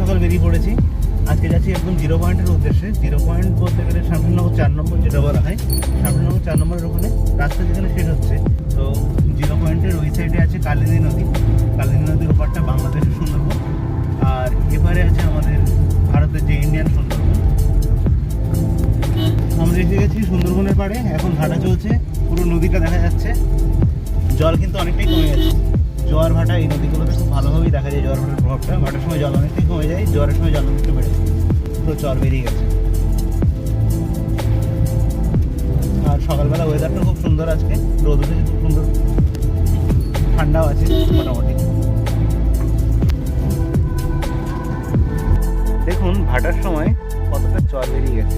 সকাল বেরিয়ে পড়েছি। আজকে যাচ্ছি একদম 0 পয়েন্টের উদ্দেশ্যে। 0 পয়েন্ট বলতে গেলে শামসুরনগর 4 নম্বর যেটা বলা হয়, শামসুরনগর 4 নম্বরের ওখানে রাস্তা যেখানে শেষ হচ্ছে। তো 0 পয়েন্টের ওই সাইডে আছে কালিন্দী নদী। কালিন্দী নদীর ওপারটা বাংলাদেশের সুন্দরবন, আর এপারে আছে আমাদের ভারতের যে ইন্ডিয়ান সুন্দরবন। আমরা এসে গেছি সুন্দরবনের পাড়ে, এখন ভাটা চলছে, পুরো নদীটা দেখা যাচ্ছে। জল কিন্তু অনেকটাই কমে গেছে। জোয়ার ভাটা এই নদীগুলোতে খুব ভালোভাবেই দেখা যায় জোয়ার ভাটার প্রভাবটা। ভাটার সময় জল অনেকটাই কমে যায়, জোয়ারের সময় জল অনেকটা বেড়ে যায়, তো চর বেরিয়ে গেছে। আর সকালবেলা ওয়েদারটা খুব সুন্দর, আজকে রোদ উঠেছে খুব সুন্দর, ঠান্ডাও আছে মোটামুটি। দেখুন ভাটার সময় কতটা চর বেরিয়ে গেছে,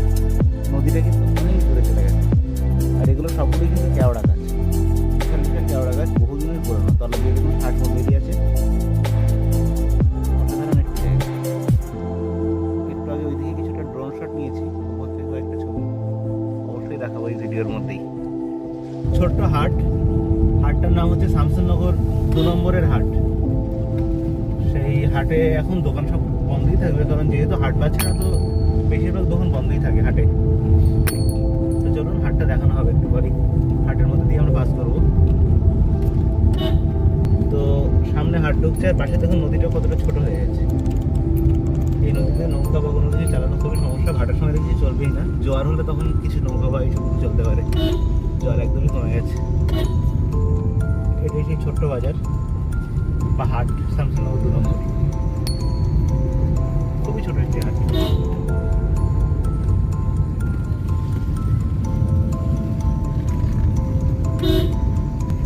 নদীটা কিন্তু অনেক দূরে চলে গেছে। আর এগুলো সবগুলোই কিন্তু কেওড়া গাছ, বিশাল বিশাল কেওড়া গাছ, বহুদিনের পুরোনো। তলা দিয়ে দেখুন হাটমোল বেরিয়ে আছে, অসাধারণ একটি জায়গা। একটু আগে ওইদিকে কিছুটা ড্রোন শট নিয়েছি, উপর থেকে কয়েকটা ছবি অবশ্যই দেখাবো এই ভিডিওর মধ্যেই। ছোট্ট হাট, হাটটার নাম হচ্ছে শামসুরনগর 2 নম্বরের হাট। সেই হাটে এখন দোকান সব বন্ধই থাকবে, কারণ যেহেতু হাট বাজছে না, তো বেশিরভাগ দোকান বন্ধই থাকে হাটে। তো চলুন হাটটা দেখানো হবে একটু পরেই, হাটের মধ্যে দিয়ে আমরা পাস করবো। তো সামনে হাট ঢুকছে, আর পাশে দেখুন নদীটা কতটা ছোট হয়ে গেছে। এই নদীতে নৌকা বা কোনো কিছু চালানো খুবই সমস্যা। ভাটার সময় দেখছি চলবেই না, জোয়ার হলে তখন কিছু নৌকা বা এইসব চলতে পারে। জল একদমই কমে গেছে। এটাই সেই ছোট্ট বাজার বা হাট, শামসুরনগর 2 নম্বর। খুবই ছোট একটি হাট।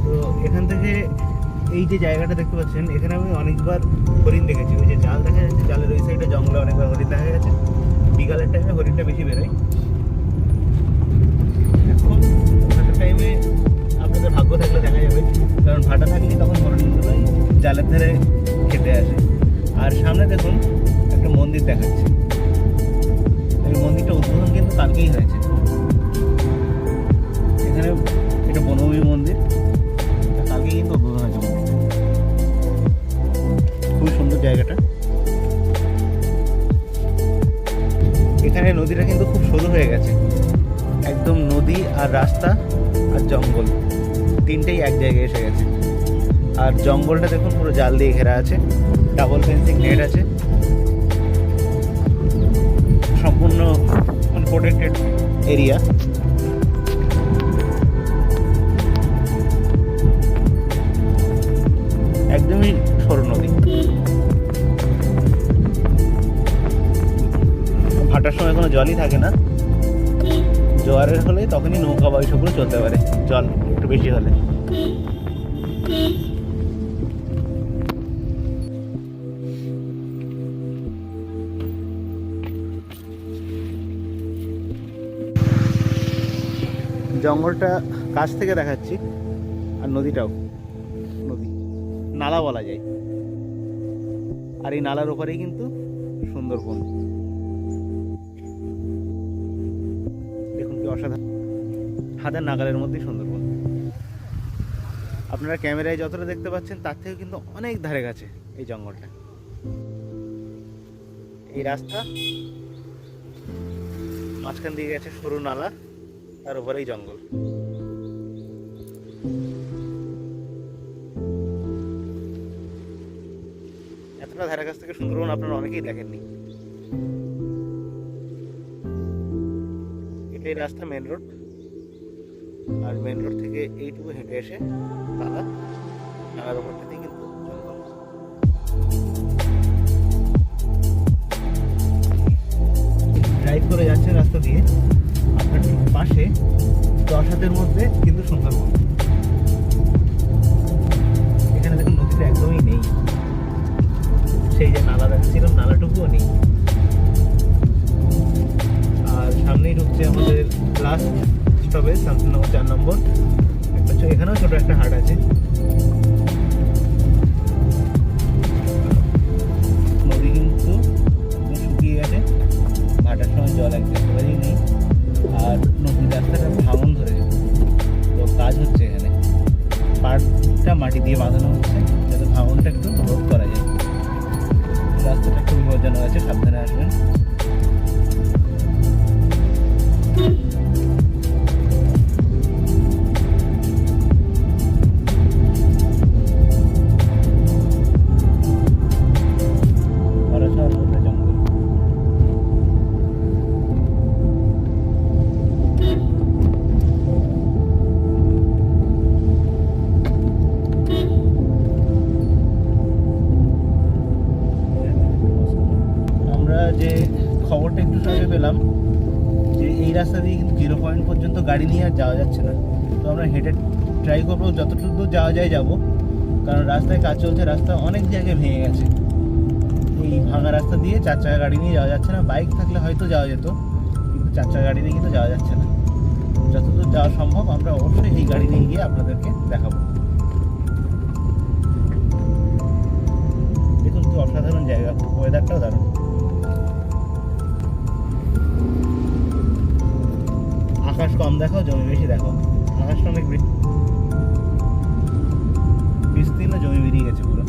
তো এখান থেকে এই যে জায়গাটা দেখতে পাচ্ছেন, এখানে আমি অনেকবার হরিণ দেখেছি। ওই যে জাল দেখা যাচ্ছে, জালের ওই সাইডে জঙ্গলে অনেকবার হরিণ দেখা গেছে। বিকালের টাইমে হরিণটা বেশি বেরোয়। এখন ভাটার টাইমে আপনাদের ভাগ্য থাকলে দেখা যাবে, কারণ ভাটা থাকলে তখন হরিণগুলোই জালের ধারে খেতে আসে। আর সামনে দেখুন একটা মন্দির দেখাচ্ছে। এই মন্দিরটা উদ্বোধন কিন্তু কালকেই হয়েছে। এখানে এটা বনভূমি মন্দির, কালকেই কিন্তু উদ্বোধন হয়েছে মন্দিরটা। খুবই সুন্দর জায়গাটা। এখানে নদীটা কিন্তু খুব সরু হয়ে গেছে, একদম নদী আর রাস্তা আর জঙ্গল তিনটেই এক জায়গায় এসে গেছে। আর জঙ্গলটা দেখুন পুরো জাল দিয়ে ঘেরা আছে, ডাবল ফেন্সিং নেট আছে, সম্পূর্ণ প্রোটেক্টেড এরিয়া। একদমই সরু নদী। ভাটার সময় কোনো জলই থাকে না, জোয়ারের হলে তখনই নৌকা বা সবগুলো চলতে পারে, জল একটু বেশি হলে। জঙ্গলটা কাছ থেকে দেখাচ্ছি, আর নদীটাও নদী, নালা বলা যায়। আর এই নালার ওপারেই কিন্তু সুন্দরবন। দেখুন কি অসাধারণ, হাতের নাগালের মধ্যেই সুন্দরবন। আপনারা ক্যামেরায় যতটা দেখতে পাচ্ছেন তার থেকে কিন্তু অনেক ধারে কাছে এই জঙ্গলটা। এই রাস্তা মাঝখান দিয়ে গেছে সরু নালা, তার উপরেই জঙ্গল। এতটা ধারে কাছ থেকে সুন্দরবন আপনারা অনেকেই দেখেননি। এটাই রাস্তা, মেন রোড। আর মেন রোড থেকে এইটুকু হেঁটে এসে নালা, নালার উপরটাতেই কিন্তু জঙ্গল। ড্রাইভ করে যাচ্ছে রাস্তা দিয়ে, আপনার ঠিক পাশে 10 হাতের মধ্যে কিন্তু সুন্দরবন। এখানে দেখুন নদীটা একদমই নেই, সেই যে নালা দেখছিলাম নালাটুকুও নেই। আর সামনেই ঢুকছে আমাদের লাস্ট স্টপেজ শামসুরনগর 4 নম্বর। এখানেও ছোট একটা হাট আছে। নদী কিন্তু শুকিয়ে গেছে, ভাটার সময় জল একেবারেই নেই। আর নদীর রাস্তাটা ভাঙন ধরে গেছে, তো কাজ হচ্ছে এখানে। পাড়টা মাটি দিয়ে বাঁধানো হচ্ছে যাতে ভাঙনটা একটু রোধ করা যায়। রাস্তাটা একটু বিপজ্জনক আছে, সাবধানে আসবেন। যে খবরটা একটু আগে পেলাম যে এই রাস্তা দিয়ে কিন্তু 0 পয়েন্ট পর্যন্ত গাড়ি নিয়ে আর যাওয়া যাচ্ছে না। তো আমরা হেঁটে ট্রাই করবো যতটুকু দূর যাওয়া যায় যাবো, কারণ রাস্তায় কাজ চলছে, রাস্তা অনেক জায়গায় ভেঙে গেছে। এই ভাঙা রাস্তা দিয়ে 4 চাকা গাড়ি নিয়ে যাওয়া যাচ্ছে না। বাইক থাকলে হয়তো যাওয়া যেত, কিন্তু 4 চাকা গাড়ি নিয়ে কিন্তু যাওয়া যাচ্ছে না। যতদূর যাওয়া সম্ভব আমরা অবশ্যই এই গাড়ি নিয়ে গিয়ে আপনাদেরকে দেখাবো। দেখুন কি অসাধারণ জায়গা, ওয়েদারটাও দারুণ। আকাশ কম দেখাও, জমি বেশি দেখাও। আকাশটা অনেক বিস্তীর্ণ, জমি বেরিয়ে গেছে পুরো।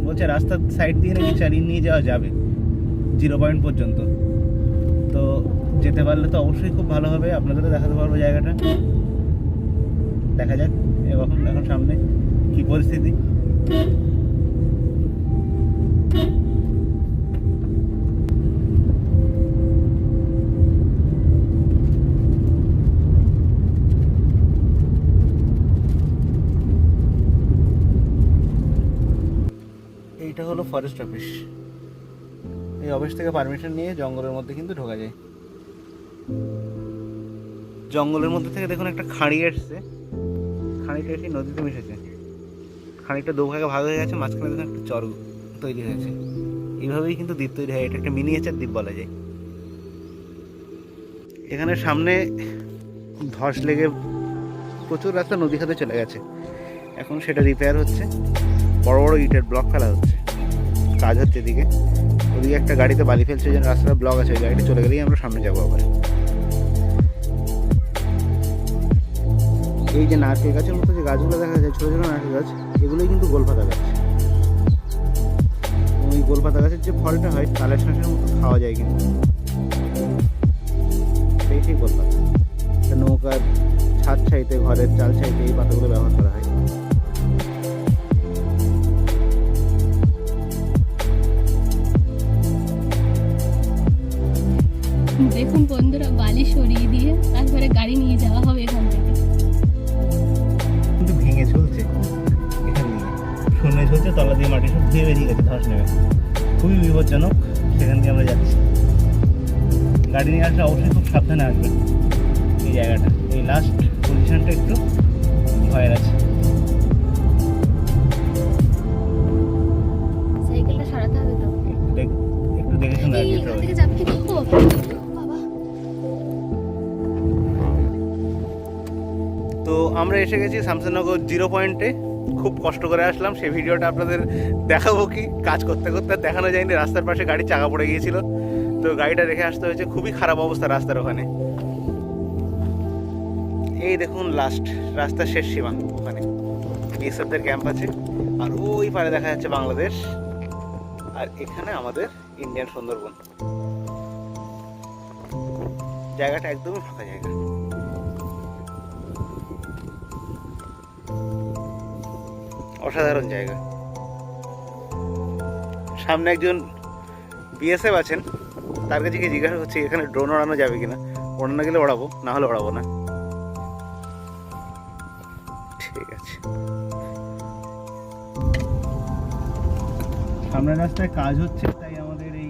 বলছে রাস্তার সাইড দিয়ে নাকি চালিয়ে নিয়ে যাওয়া যাবে 0 পয়েন্ট পর্যন্ত। তো যেতে পারলে তো অবশ্যই খুব ভালো হবে, আপনাদেরও দেখাতে পারবো জায়গাটা। দেখা যাক এখন সামনে কি পরিস্থিতি। এইটা হলো ফরেস্ট অফিস। এই অফিস থেকে পারমিশন নিয়ে জঙ্গলের মধ্যে কিন্তু ঢোকা যায়। জঙ্গলের মধ্যে থেকে দেখুন একটা খাঁড়ি এসছে, খাঁড়িটা এসে নদীতে মিশেছে। খাঁড়িটা দুভাগে ভাগ হয়ে গেছে, মাঝখানে দেখুন একটা চর তৈরি হয়েছে। এইভাবেই কিন্তু দ্বীপ তৈরি হয়, এটা একটা মিনিয়েচার দ্বীপ বলা যায়। এখানে সামনে ধস লেগে প্রচুর রাস্তা নদী খাতে চলে গেছে, এখন সেটা রিপেয়ার হচ্ছে। বড় বড় ইটের ব্লক ফেলা হচ্ছে, কাজ হচ্ছে এদিকে। ওদিকে একটা গাড়িতে বালি ফেলছে, যেন রাস্তাটা ব্লক আছে, ওই গাড়িটা চলে গেলেই আমরা সামনে যাবো আবার। এই যে নারকেল গাছের মতো যে গাছগুলো দেখা যায়, ছোটো ছোটো নারকেল গাছ, এগুলোই কিন্তু গোলপাতা গাছ। ওই গোলপাতা গাছের যে ফলটা হয় তালের শাঁসের মতো খাওয়া যায়, কিন্তু সেই গোলপাতা। নৌকার ছাদ ছাইতে, ঘরের চাল ছাইতে এই পাতাগুলো ব্যবহার করা হয়। দেখুন বন্ধুরা, বালি সরিয়ে দিয়ে তারপরে গাড়ি নিয়ে যাওয়া হবে এখান থেকে। কিন্তু ভেঙে চলছে, এখান দিয়ে শূন্য চলছে, তলা দিয়ে মাটি সব ধুয়ে বেরিয়ে গেছে ধস নেমে। খুবই বিপজ্জনক, সেখান দিয়ে আমরা যাচ্ছি। গাড়ি নিয়ে আসলে অবশ্যই খুব সাবধানে আসবেন। এই জায়গাটা, এই লাস্ট পজিশনটা একটু ভয়ের আছে। সাইকেলটা সরাতে হবে তো, একটু দেখে শুনে আসবে। এখান থেকে যাবে কি বাবা। তো আমরা এসে গেছি শামসুনগর 0 পয়েন্টে। খুব কষ্ট করে আসলাম, সেই ভিডিওটা আপনাদের দেখাবো কি, কাজ করতে করতে দেখানো যায়নি। রাস্তার পাশে গাড়ির চাকা পড়ে গিয়েছিল, তো গাড়িটা রেখে আসতে হয়েছে। খুবই খারাপ অবস্থা রাস্তার ওখানে। এই দেখুন লাস্ট রাস্তার শেষ সীমা, ওখানে বিএসএফদের ক্যাম্প আছে, আর ওই পারে দেখা যাচ্ছে বাংলাদেশ। আর এখানে আমাদের ইন্ডিয়ান সুন্দরবন। জায়গাটা একদমই ফাঁকা জায়গা। অসাধারণ জায়গা। সামনে একজন বিএসএফ আছেন, তার কাছে গিয়ে জিজ্ঞাসা করছি এখানে ড্রোন ওড়ানো যাবে কিনা। ওড়ানো গেলে ওড়াবো, না হলে ওড়াবো না। ঠিক আছে। সামনের রাস্তায় কাজ হচ্ছে, তাই আমাদের এই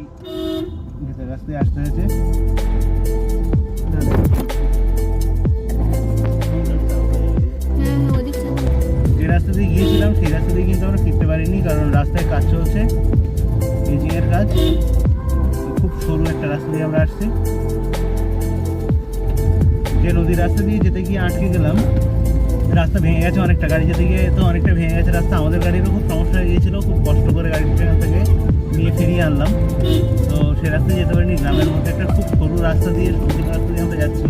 ভেতর রাস্তায় আসতে হয়েছে। হ্যাঁ ওদিক থেকে। যে রাস্তা দিয়ে গিয়েছিলাম সেই রাস্তা দিয়ে কিন্তু আমরা ফিরতে পারিনি, কারণ রাস্তায় কাজ চলছে, ব্রিজিং এর কাজ। খুব সরু একটা রাস্তা দিয়ে আমরা আসছি। যে নদীর রাস্তা দিয়ে যেতে গিয়ে আটকে গেলাম, রাস্তা ভেঙে গেছে অনেকটা, গাড়ি যেতে গিয়ে তো অনেকটা ভেঙে গেছে রাস্তা। আমাদের গাড়িরও খুব সমস্যা হয়ে গিয়েছিল, খুব কষ্ট করে গাড়িটা এখান থেকে নিয়ে ফিরিয়ে আনলাম। তো সে রাস্তায় যেতে পারিনি। গ্রামের মধ্যে একটা খুব সরু রাস্তা দিয়ে, সবজি রাস্তা দিয়ে আমরা যাচ্ছি,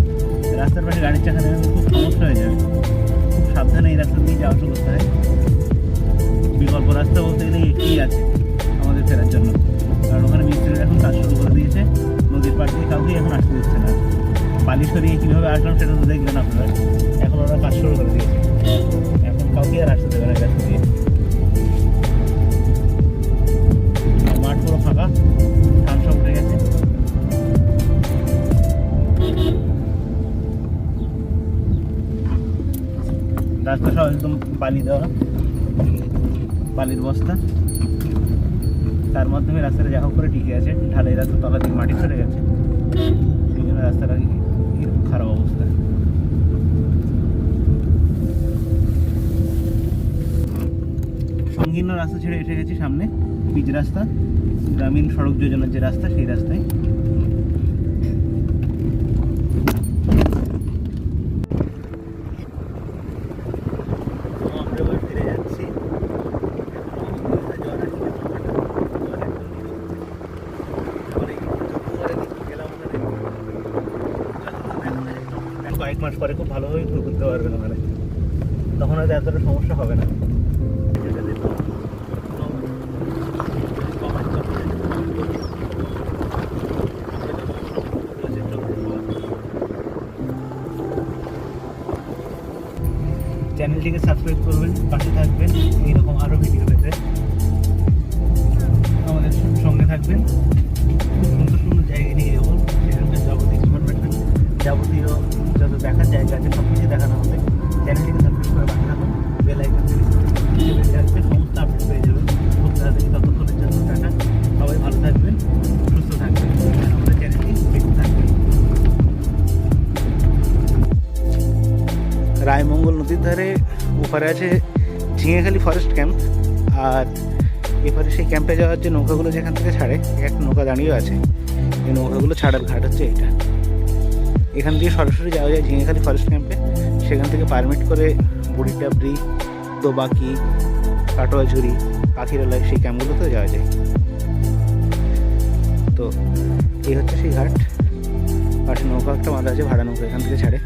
রাস্তার পাশে গাড়ির চাকা নেমে খুব সমস্যা হয়ে যাবে। খুব সাবধানে এই রাস্তা দিয়ে যাওয়া আসা করতে হয়। বিকল্প রাস্তা বলতে গেলে একটি আছে আমাদের ফেরার জন্য, কারণ ওখানে মিস্ত্রিরা এখন কাজ শুরু করে দিয়েছে। নদীর পাড় দিয়ে কাউকে এখন আসতে দিচ্ছে না। বালি সরিয়ে কীভাবে আসলাম সেটা তো দেখলেন আপনারা। এখন ওরা কাজ শুরু করে দিয়েছে, এখন কাউকে আর আসতে দেবে না রাস্তা দিয়ে। মাঠ পুরো ফাঁকা, ধান সব উঠে গেছে। রাস্তা সব একদম বালি দেওয়া, বালির বস্তা, তার মাধ্যমে রাস্তাটা যা হোক করে টিকে আছে। ঢালাই রাস্তা, তলা দিয়ে মাটি সরে গেছে, সেই জন্য রাস্তাটা এরকম খারাপ অবস্থা। সংকীর্ণ রাস্তা ছেড়ে এসে গেছি সামনে পিচ রাস্তা, গ্রামীণ সড়ক যোজনার যে রাস্তা, সেই রাস্তায়। ফিরে যাচ্ছি। কয়েক মাস পরে খুব ভালোভাবে ঘুরে ঘুরতে পারবেন ওখানে, তখন হয়তো এতটা সমস্যা হবে না। চ্যানেলটিকে সাবস্ক্রাইব করবেন, পাশে থাকবেন, এইরকম আরও ভিডিও পেতে আমাদের সঙ্গে থাকবেন। খুব সুন্দর সুন্দর জায়গায় নিয়ে যাবো, সেখানকার যাবতীয় ইনফরমেশন, যাবতীয় যত দেখার জায়গা আছে সব কিছু দেখানো হবে। চ্যানেলটিকে সাবস্ক্রাইব করে পাশে থাকুন, বেল আইকন বেজে আসবে, সমস্ত আপডেট পেয়ে যাবেন খুব তাড়াতাড়ি। ততক্ষণের জন্য টাটা, সবাই ভালো থাকবেন, সুস্থ থাকবেন, আমাদের চ্যানেলটি দেখতে থাকবেন। রায়মঙ্গল নদীর ধারে ওপারে আছে ঝিঙেখালি ফরেস্ট ক্যাম্প, আর এপারে সেই ক্যাম্পে যাওয়ার যে নৌকাগুলো যেখান থেকে ছাড়ে, একটা নৌকা দাঁড়িয়েও আছে। এই নৌকাগুলো ছাড়ার ঘাট হচ্ছে এইটা। এখান দিয়ে সরাসরি যাওয়া যায় ঝিঙেখালি ফরেস্ট ক্যাম্পে। সেখান থেকে পারমিট করে বুড়িটাবড়ি, দোবাকি, কাটোয়াঝুরি, পাখিরালয়, সেই ক্যাম্পগুলোতেও যাওয়া যায়। তো এই হচ্ছে সেই ঘাট। পাশে নৌকা একটা বাঁধা আছে, ভাড়া নৌকা এখান থেকে ছাড়ে।